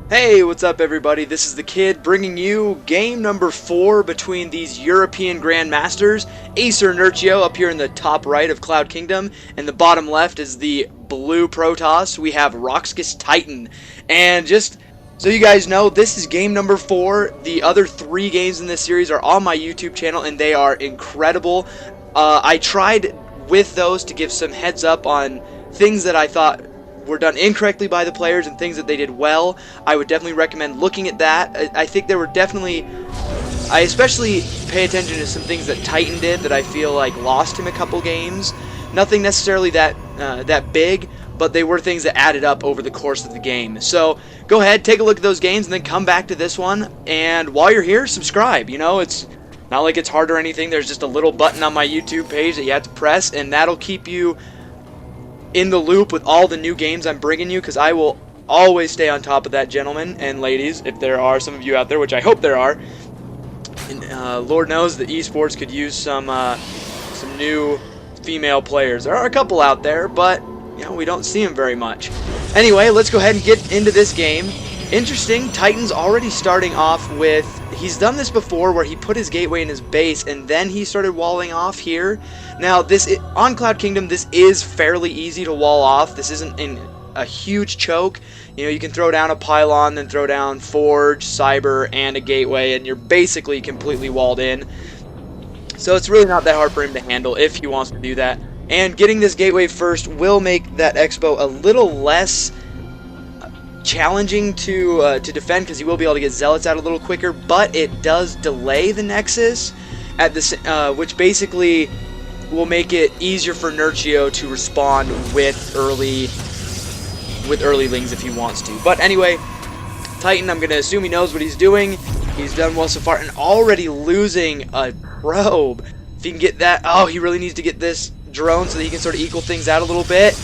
Hey, what's up everybody? This is the Kid bringing you game number 4 between these European Grandmasters. Acer Nerchio up here in the top right of Cloud Kingdom, and the bottom left is the blue Protoss. We have Roxas Titan. And just so you guys know, this is game number 4. The other 3 games in this series are on my YouTube channel, and they are incredible. I tried with those to give some heads up on things that I thought were done incorrectly by the players and things that they did well. I would definitely recommend looking at that. I think there were definitely, I especially pay attention to some things that Titan did that I feel like lost him a couple games. Nothing necessarily that big, but they were things that added up over the course of the game. So go ahead, take a look at those games, and then come back to this one. And while you're here, subscribe. You know, it's not like it's hard or anything. There's just a little button on my YouTube page that you have to press, and that'll keep you in the loop with all the new games I'm bringing you, because I will always stay on top of that, gentlemen and ladies, if there are some of you out there, which I hope there are. And Lord knows that esports could use some new female players. There are a couple out there, but you know, we don't see them very much. Anyway, let's go ahead and get into this game. Interesting, Titan's already starting off with, he's done this before where he put his gateway in his base and then he started walling off here. Now on Cloud Kingdom, this is fairly easy to wall off. This isn't a huge choke. You know, you can throw down a pylon, then throw down Forge, Cyber, and a gateway, and you're basically completely walled in. So it's really not that hard for him to handle if he wants to do that. And getting this gateway first will make that Expo a little less challenging to defend, because he will be able to get zealots out a little quicker, but it does delay the Nexus at the which basically will make it easier for Nerchio to respond with early lings if he wants to. But anyway, Titan, I'm gonna assume he knows what he's doing. He's done well so far, and already losing a probe. If he can get that, oh, he really needs to get this drone so that he can sort of equal things out a little bit.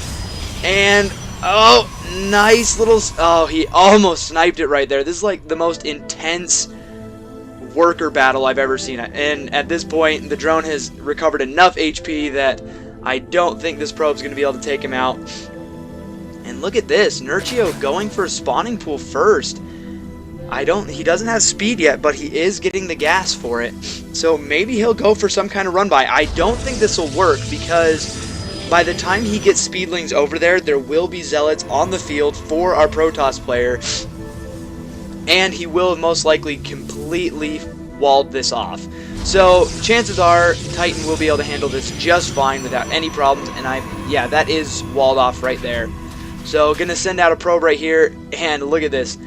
And oh, nice little, oh, he almost sniped it right there. This is like the most intense worker battle I've ever seen. And at this point, the drone has recovered enough HP that I don't think this probe's going to be able to take him out. And look at this, Nerchio going for a spawning pool first. He doesn't have speed yet, but he is getting the gas for it. So maybe he'll go for some kind of run by. I don't think this will work, because by the time he gets speedlings over there, there will be zealots on the field for our Protoss player, and he will most likely completely walled this off. So chances are Titan will be able to handle this just fine without any problems, and yeah, that is walled off right there. So gonna send out a probe right here, and look at this.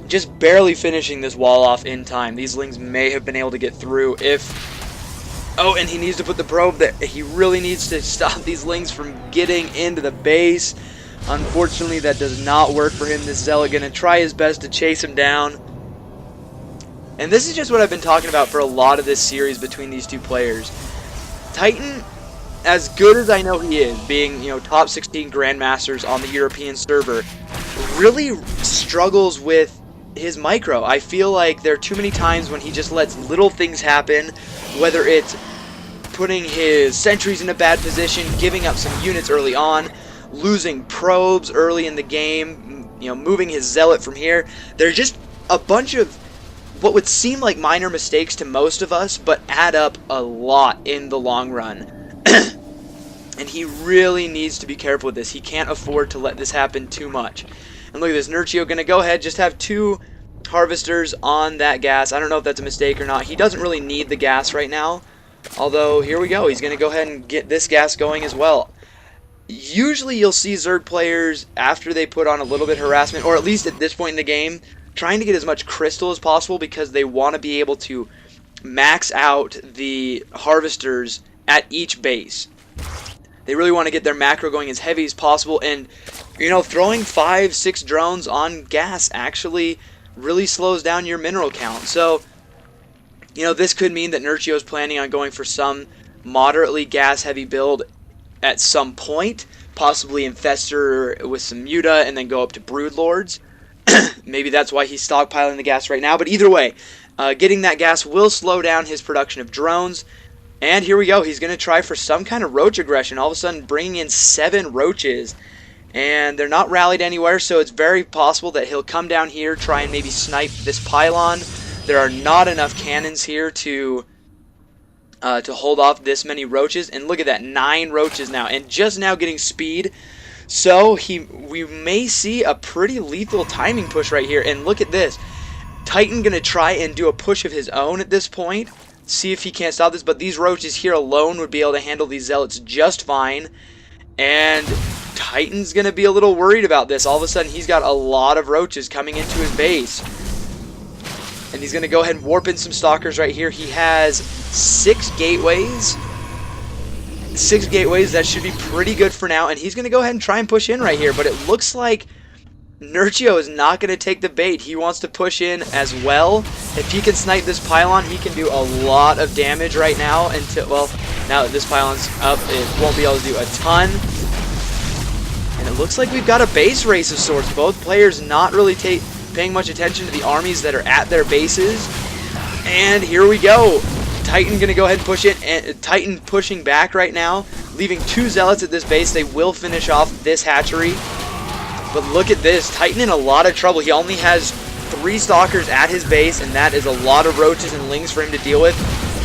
Just barely finishing this wall off in time. These lings may have been able to get through if... Oh, and he needs to put the probe there. He really needs to stop these lings from getting into the base. Unfortunately, that does not work for him. This zealot going to try his best to chase him down. And this is just what I've been talking about for a lot of this series between these two players. Titan, as good as I know he is, being, you know, top 16 Grandmasters on the European server, really struggles with his micro. I feel like there are too many times when he just lets little things happen, whether it's putting his sentries in a bad position, giving up some units early on, losing probes early in the game, you know, moving his zealot from here. There's just a bunch of what would seem like minor mistakes to most of us, but add up a lot in the long run. And he really needs to be careful with this. He can't afford to let this happen too much. And look at this, Nerchio going to go ahead, just have 2 harvesters on that gas. I don't know if that's a mistake or not. He doesn't really need the gas right now. Although, here we go. He's going to go ahead and get this gas going as well. Usually you'll see Zerg players, after they put on a little bit of harassment, or at least at this point in the game, trying to get as much crystal as possible, because they want to be able to max out the harvesters at each base. They really want to get their macro going as heavy as possible, and you know, throwing 5-6 drones on gas actually really slows down your mineral count. So, you know, this could mean that Nerchio is planning on going for some moderately gas-heavy build at some point, possibly Infestor with some Muta, and then go up to Broodlords. Maybe that's why he's stockpiling the gas right now, but either way, getting that gas will slow down his production of drones. And here we go, he's going to try for some kind of roach aggression, all of a sudden bringing in 7 roaches. And they're not rallied anywhere, so it's very possible that he'll come down here, try and maybe snipe this pylon. There are not enough cannons here to hold off this many roaches. And look at that, 9 roaches now, and just now getting speed. So we may see a pretty lethal timing push right here. And look at this, Titan gonna try and do a push of his own at this point, see if he can't stop this. But these roaches here alone would be able to handle these zealots just fine. And Titan's gonna be a little worried about this. All of a sudden he's got a lot of roaches coming into his base. And he's going to go ahead and warp in some stalkers right here. He has 6 gateways. 6 gateways, that should be pretty good for now. And he's going to go ahead and try and push in right here. But it looks like Nerchio is not going to take the bait. He wants to push in as well. If he can snipe this pylon, he can do a lot of damage right now. Until, well, now that this pylon's up, it won't be able to do a ton. And it looks like we've got a base race of sorts. Both players not really paying much attention to the armies that are at their bases. And here we go. Titan gonna go ahead and push it, and Titan pushing back right now, leaving 2 zealots at this base. They will finish off this hatchery. But look at this, Titan in a lot of trouble. He only has 3 stalkers at his base, and that is a lot of roaches and lings for him to deal with.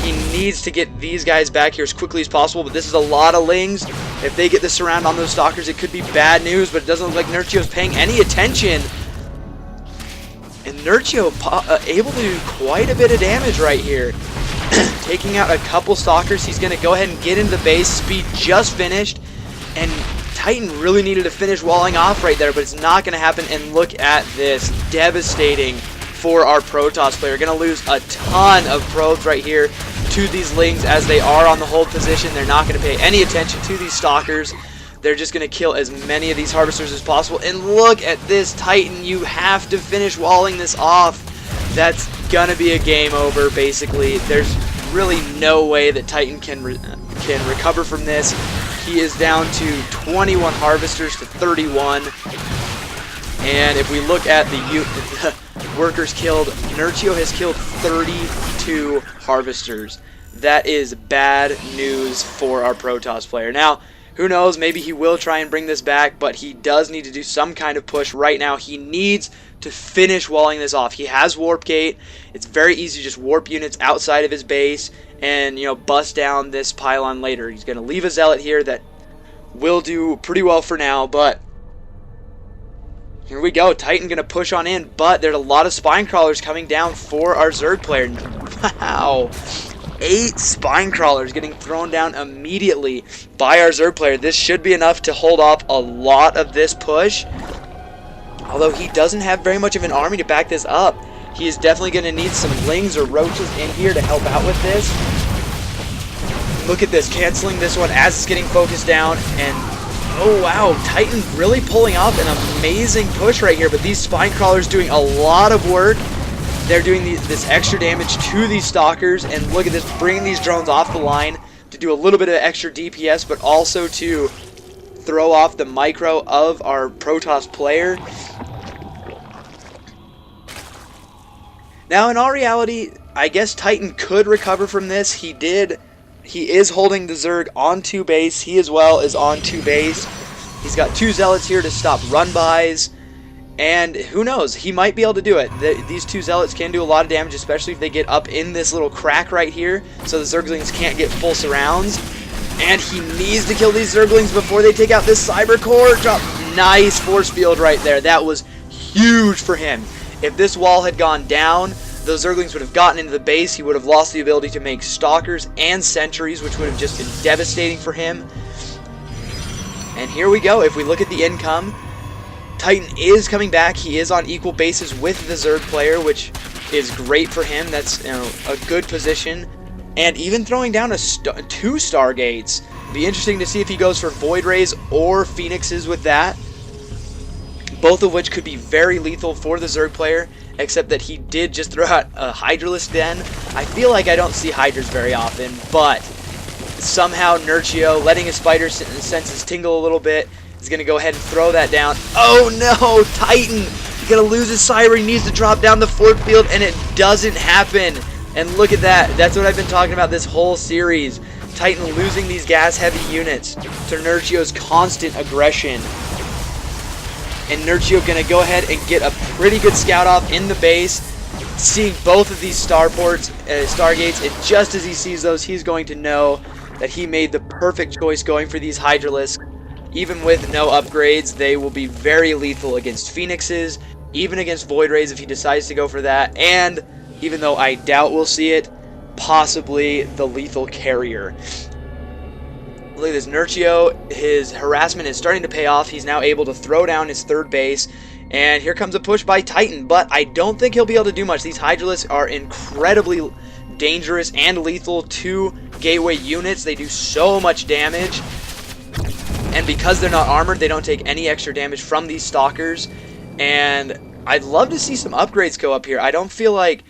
He needs to get these guys back here as quickly as possible, but this is a lot of lings. If they get the surround on those stalkers, it could be bad news, but it doesn't look like Nerchio's paying any attention. And Nerchio able to do quite a bit of damage right here. Taking out a couple stalkers. He's going to go ahead and get into the base. Speed just finished. And Titan really needed to finish walling off right there, but it's not going to happen. And look at this. Devastating for our Protoss player. Going to lose a ton of probes right here to these lings as they are on the hold position. They're not going to pay any attention to these stalkers. They're just going to kill as many of these harvesters as possible. And look at this Titan. You have to finish walling this off. That's going to be a game over, basically. There's really no way that Titan can recover from this. He is down to 21 harvesters to 31. And if we look at the workers killed, Nerchio has killed 32 harvesters. That is bad news for our Protoss player. Now, who knows, maybe he will try and bring this back, but he does need to do some kind of push right now. He needs to finish walling this off. He has Warp Gate. It's very easy to just warp units outside of his base and, you know, bust down this pylon later. He's going to leave a Zealot here that will do pretty well for now, but here we go. Titan going to push on in, but there's a lot of Spine Crawlers coming down for our Zerg player. Wow. 8 Spine Crawlers getting thrown down immediately by our Zerg player. This should be enough to hold off a lot of this push. Although he doesn't have very much of an army to back this up. He is definitely going to need some lings or roaches in here to help out with this. Look at this, canceling this one as it's getting focused down. And oh wow, Titan really pulling off an amazing push right here. But these Spine Crawlers doing a lot of work. They're doing this extra damage to these stalkers, and look at this, bringing these drones off the line to do a little bit of extra DPS, but also to throw off the micro of our Protoss player. Now, in all reality, I guess Titan could recover from this. He is holding the Zerg onto base. He as well is onto base. He's got 2 Zealots here to stop run-bys. And who knows, he might be able to do it. These 2 Zealots can do a lot of damage, especially if they get up in this little crack right here, so the Zerglings can't get full surrounds. And he needs to kill these Zerglings before they take out this Cyber Core. Drop. Nice force field right there. That was huge for him. If this wall had gone down, those Zerglings would have gotten into the base. He would have lost the ability to make Stalkers and Sentries, which would have just been devastating for him. And here we go. If we look at the income, Titan is coming back. He is on equal bases with the Zerg player, which is great for him. That's, you know, a good position. And even throwing down 2 Stargates. Be interesting to see if he goes for Void Rays or Phoenixes with that. Both of which could be very lethal for the Zerg player, except that he did just throw out a Hydralisk Den. I feel like I don't see Hydras very often, but somehow Nerchio, letting his spider senses tingle a little bit, is going to go ahead and throw that down. Oh no, Titan! He's going to lose his Cyber. He needs to drop down the force field, and it doesn't happen. And look at that. That's what I've been talking about this whole series. Titan losing these gas-heavy units to Nerchio's constant aggression. and Nerchio gonna go ahead and get a pretty good scout off in the base, seeing both of these stargates, and just as he sees those, he's going to know that he made the perfect choice going for these Hydralisks. Even with no upgrades, they will be very lethal against Phoenixes, even against Void Rays if he decides to go for that, and even though I doubt we'll see it, possibly the lethal carrier. Look at this, Nerchio, his harassment is starting to pay off. He's now able to throw down his third base, and here comes a push by Titan, but I don't think he'll be able to do much. These Hydralisks are incredibly dangerous and lethal to gateway units. They do so much damage, and because they're not armored, they don't take any extra damage from these stalkers, and I'd love to see some upgrades go up here. I don't feel like